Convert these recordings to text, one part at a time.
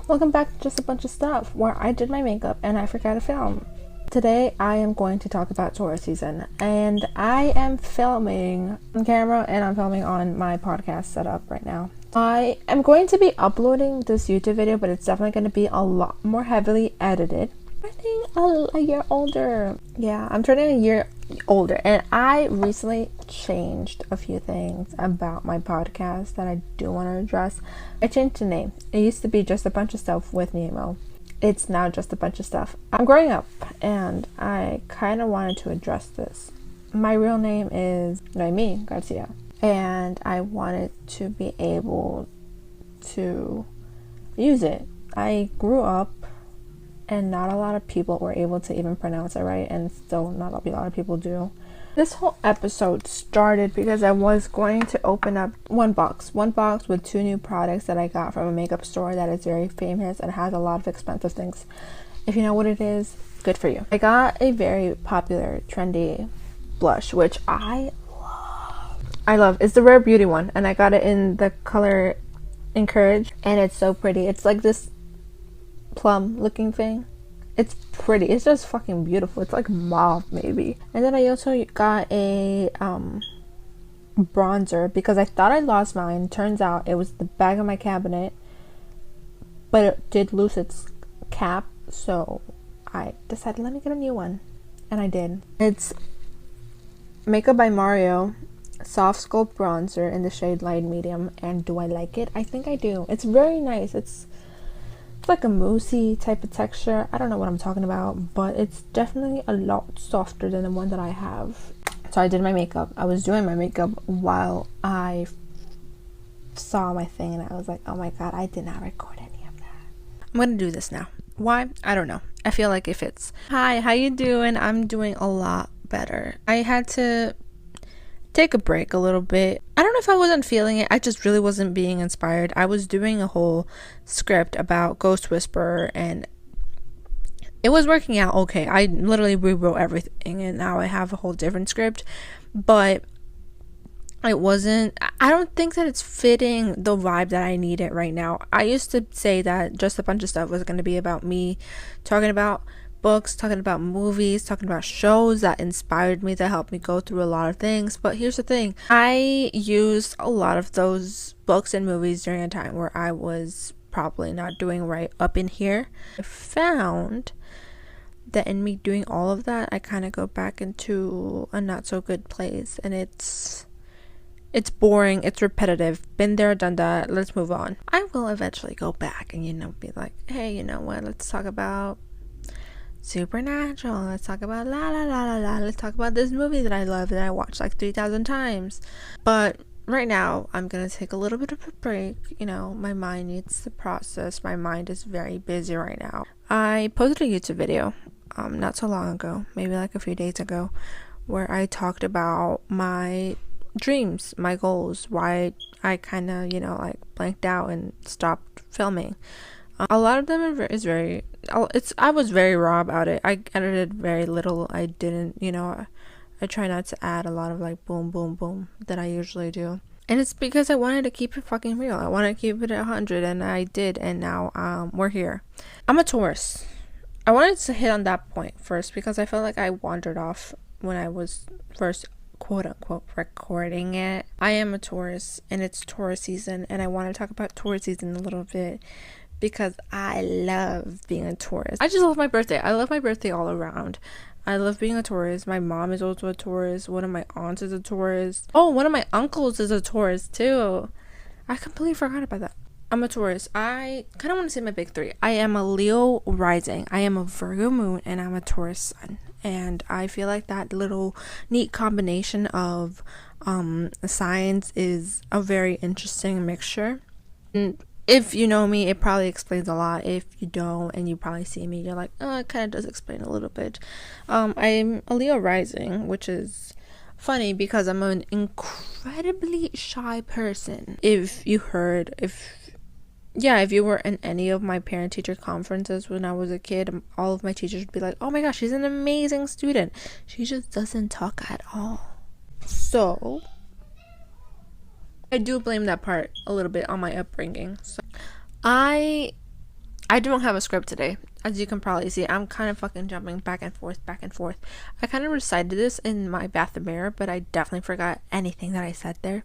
Welcome back to Just a Bunch of Stuff, where I did my makeup and I forgot to film. Today I am going to talk about Taurus season, and I am filming on camera and I'm filming on my podcast setup right now. I am going to be uploading this YouTube video, but it's definitely going to be a lot more heavily edited. I'm turning a year older. Yeah, I'm turning a year older, and I recently changed a few things about my podcast that I do want to address. I changed the name. It used to be Just a Bunch of Stuff with Nemo. It's now Just a Bunch of Stuff. I'm growing up, and I kind of wanted to address this. My real name is Noemi Garcia, and I wanted to be able to use it. I grew up and not a lot of people were able to even pronounce it right, and still not a lot of people do. This whole episode started because I was going to open up one box with 2 new products that I got from a makeup store that is very famous and has a lot of expensive things. If you know what it is, good for you. I got a very popular trendy blush, which I love. It's the Rare Beauty one, and I got it in the color Encourage, and it's so pretty. It's like this plum looking thing. It's pretty. It's just fucking beautiful. It's like mauve maybe. And then I also got a bronzer because I thought I lost mine. Turns out it was the back of my cabinet, but it did lose its cap, so I decided let me get a new one, and I did. It's Makeup by Mario Soft Sculpt Bronzer in the shade Light Medium. And do I like it? I think I do. It's very nice. It's like a moussey type of texture. I don't know what I'm talking about, but it's definitely a lot softer than the one that I have. So I did my makeup. I was doing my makeup while I saw my thing, and I was like, oh my god, I did not record any of that. I'm gonna do this now. Why? I don't know. I feel like it fits. Hi, how you doing? I'm doing a lot better. I had to take a break a little bit. I don't know if I wasn't feeling it. I just really wasn't being inspired. I was doing a whole script about Ghost Whisperer, and it was working out okay. I literally rewrote everything, and now I have a whole different script, but I don't think that it's fitting the vibe that I needed right now. I used to say that Just a Bunch of Stuff was going to be about me talking about books, talking about movies, talking about shows that inspired me, that helped me go through a lot of things. But here's the thing, I used a lot of those books and movies during a time where I was probably not doing right up in here. I found that in me doing all of that, I kind of go back into a not so good place, and it's boring, it's repetitive, been there, done that, let's move on. I will eventually go back and be like, hey, you know what, let's talk about Supernatural, let's talk about let's talk about this movie that I love that I watched like 3,000 times. But right now I'm gonna take a little bit of a break. My mind needs to process. My mind is very busy right now. I posted a YouTube video not so long ago, maybe like a few days ago, where I talked about my dreams, my goals, why I kind of like blanked out and stopped filming. A lot of them I was very raw about it. I edited very little. I didn't, I try not to add a lot of like boom, boom, boom that I usually do. And it's because I wanted to keep it fucking real. I wanted to keep it at 100, and I did, and now we're here. I'm a Taurus. I wanted to hit on that point first because I felt like I wandered off when I was first quote unquote recording it. I am a Taurus, and it's Taurus season, and I want to talk about Taurus season a little bit because I love being a Taurus. I just love my birthday. I love my birthday all around. I love being a Taurus. My mom is also a Taurus. One of my aunts is a Taurus. Oh, one of my uncles is a Taurus too. I completely forgot about that. I'm a Taurus. I kind of want to say my big 3. I am a Leo rising. I am a Virgo moon, and I'm a Taurus sun. And I feel like that little neat combination of signs is a very interesting mixture. And if you know me, it probably explains a lot. If you don't and you probably see me, you're like, oh, it kind of does explain a little bit. I'm a Leo rising, which is funny because I'm an incredibly shy person. If you were in any of my parent-teacher conferences when I was a kid, all of my teachers would be like, oh my gosh, she's an amazing student. She just doesn't talk at all. So I do blame that part a little bit on my upbringing. So I I don't have a script today. As you can probably see, I'm kind of fucking jumping back and forth, back and forth. I kind of recited this in my bathroom mirror, but I definitely forgot anything that I said there.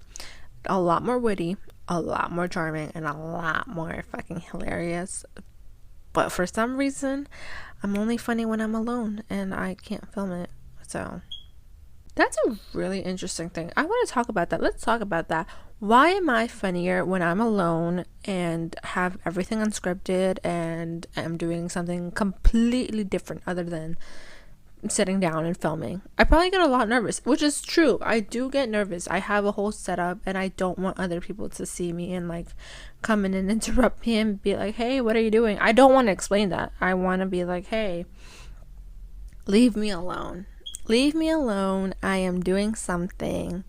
A lot more witty, a lot more charming, and a lot more fucking hilarious. But for some reason, I'm only funny when I'm alone and I can't film it. So that's a really interesting thing. I want to talk about that. Let's talk about that. Why am I funnier when I'm alone and have everything unscripted and am doing something completely different other than sitting down and filming? I probably get a lot nervous, which is true. I do get nervous. I have a whole setup and I don't want other people to see me and like come in and interrupt me and be like, hey, what are you doing? I don't want to explain that. I want to be like, hey, leave me alone. Leave me alone. I am doing something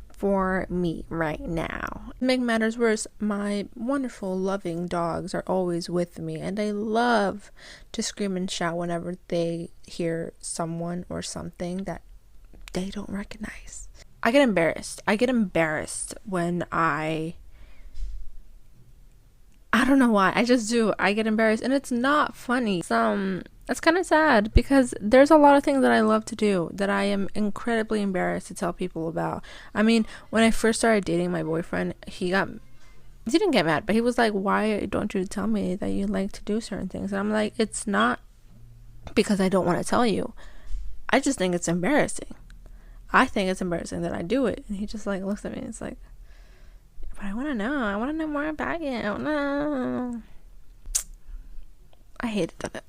for me right now. To make matters worse, my wonderful, loving dogs are always with me, and they love to scream and shout whenever they hear someone or something that they don't recognize. I get embarrassed. I get embarrassed when I don't know why. I just do. I get embarrassed, and it's not funny. It's kind of sad because there's a lot of things that I love to do that I am incredibly embarrassed to tell people about. I mean, when I first started dating my boyfriend, he didn't get mad, but he was like, why don't you tell me that you like to do certain things? And I'm like, it's not because I don't want to tell you. I just think it's embarrassing. I think it's embarrassing that I do it. And he just like looks at me and it's like, but I want to know. I want to know more about you. No. I hated that,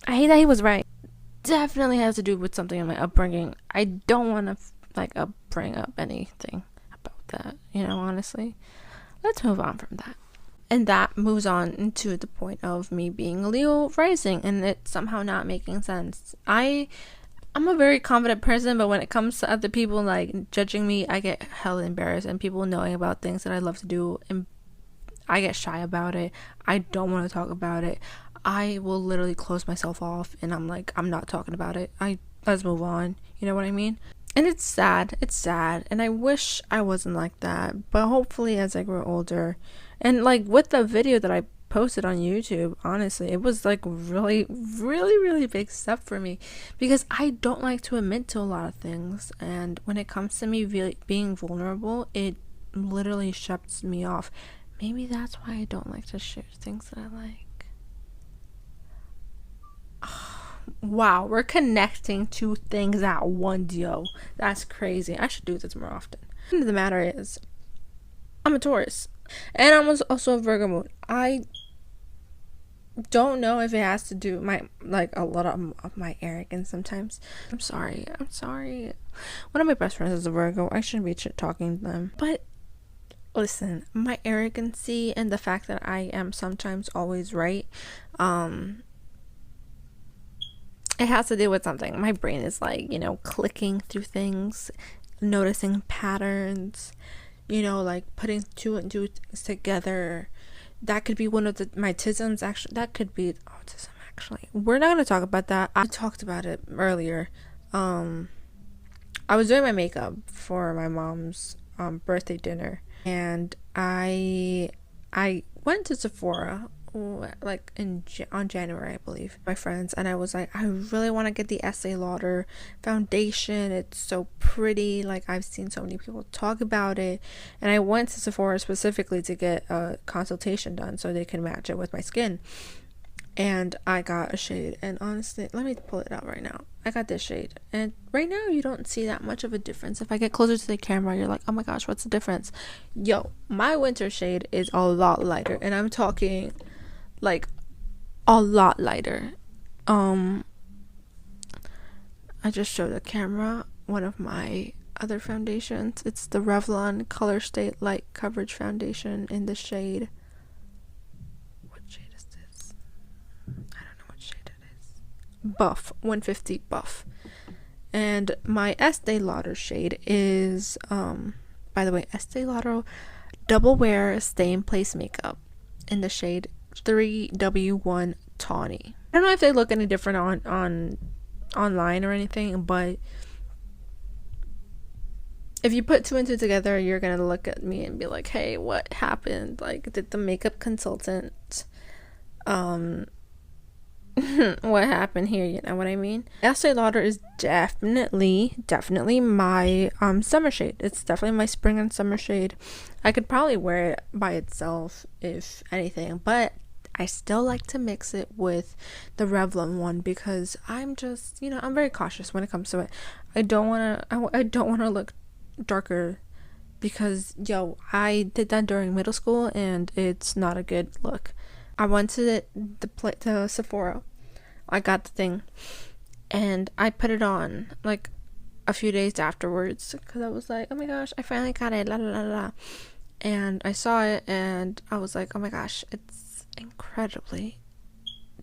I hate that he was right. Definitely has to do with something in my upbringing. I don't want to bring up anything about that, honestly. Let's move on from that. And that moves on into the point of me being a Leo rising and it somehow not making sense. I'm a very confident person, but when it comes to other people like judging me, I get hella embarrassed, and people knowing about things that I love to do, and I get shy about it. I don't want to talk about it. I will literally close myself off and I'm like, I'm not talking about it. Let's move on. You know what I mean? And it's sad. And I wish I wasn't like that. But hopefully as I grow older, and like with the video that I posted on YouTube, honestly, it was like really, really, really big step for me because I don't like to admit to a lot of things. And when it comes to me being vulnerable, it literally shuts me off. Maybe that's why I don't like to share things that I like. Wow, we're connecting two things at once, yo. That's crazy. I should do this more often. The matter is, I'm a Taurus, and I'm also a Virgo moon. I don't know if it has to do a lot of my arrogance sometimes. I'm sorry. One of my best friends is a Virgo. I shouldn't be talking to them, but listen, my arrogancy and the fact that I am sometimes always right, it has to do with something. My brain is like, clicking through things, noticing patterns, like putting two and two things together. That could be one of my tisms, actually. That could be autism, actually. We're not going to talk about that. I talked about it earlier. I was doing my makeup for my mom's birthday dinner, and I went to Sephora like on January, I believe, my friends, and I was like, I really want to get the Estee Lauder foundation. It's so pretty. Like, I've seen so many people talk about it, and I went to Sephora specifically to get a consultation done so they can match it with my skin. And I got a shade, and honestly, let me pull it out right now. I got this shade, and right now you don't see that much of a difference. If I get closer to the camera, you're like, oh my gosh, what's the difference? Yo, my winter shade is a lot lighter, and I'm talking like a lot lighter. I just showed the camera one of my other foundations. It's the Revlon Color Stay Light Coverage Foundation in the shade, what shade is this? I don't know what shade it is. Buff, 150 Buff. And my Estee Lauder shade is by the way, Estee Lauder Double Wear Stay in Place Makeup in the shade 3W1 Tawny. I don't know if they look any different on online or anything, but if you put two and two together, you're gonna look at me and be like, hey, what happened? Like, did the makeup consultant um what happened here, you know what I mean? Estee Lauder is definitely my summer shade. It's definitely my spring and summer shade. I could probably wear it by itself if anything, but I still like to mix it with the Revlon one because I'm just, I'm very cautious when it comes to it. I don't want to I don't want to look darker because I did that during middle school and it's not a good look. I went to the Sephora. I got the thing and I put it on like a few days afterwards because I was like, oh my gosh, I finally got it, la la la la. And I saw it and I was like, oh my gosh, it's incredibly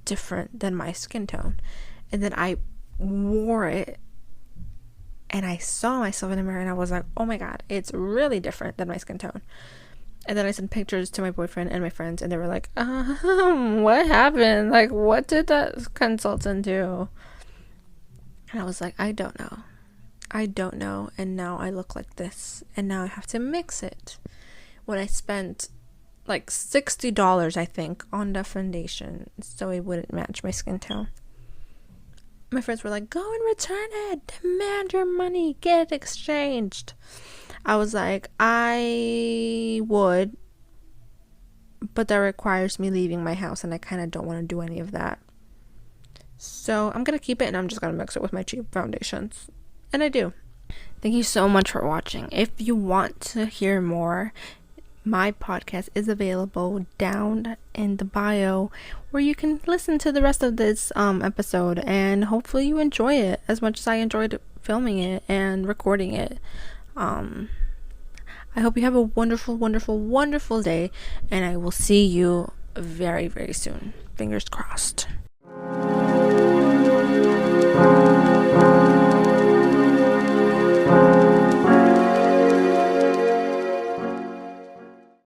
different than my skin tone. And then I wore it and I saw myself in the mirror and I was like, oh my god, it's really different than my skin tone. And then I sent pictures to my boyfriend and my friends and they were like, what happened? Like, what did that consultant do? And I was like, I don't know. And now I look like this. And now I have to mix it. When I spent like $60, I think, on the foundation so it wouldn't match my skin tone. My friends were like, go and return it. Demand your money. Get it exchanged. I was like, I would, but that requires me leaving my house and I kind of don't want to do any of that. So I'm going to keep it and I'm just going to mix it with my cheap foundations. And I do. Thank you so much for watching. If you want to hear more, my podcast is available down in the bio where you can listen to the rest of this episode and hopefully you enjoy it as much as I enjoyed filming it and recording it. I hope you have a wonderful day and I will see you very, very soon. Fingers crossed.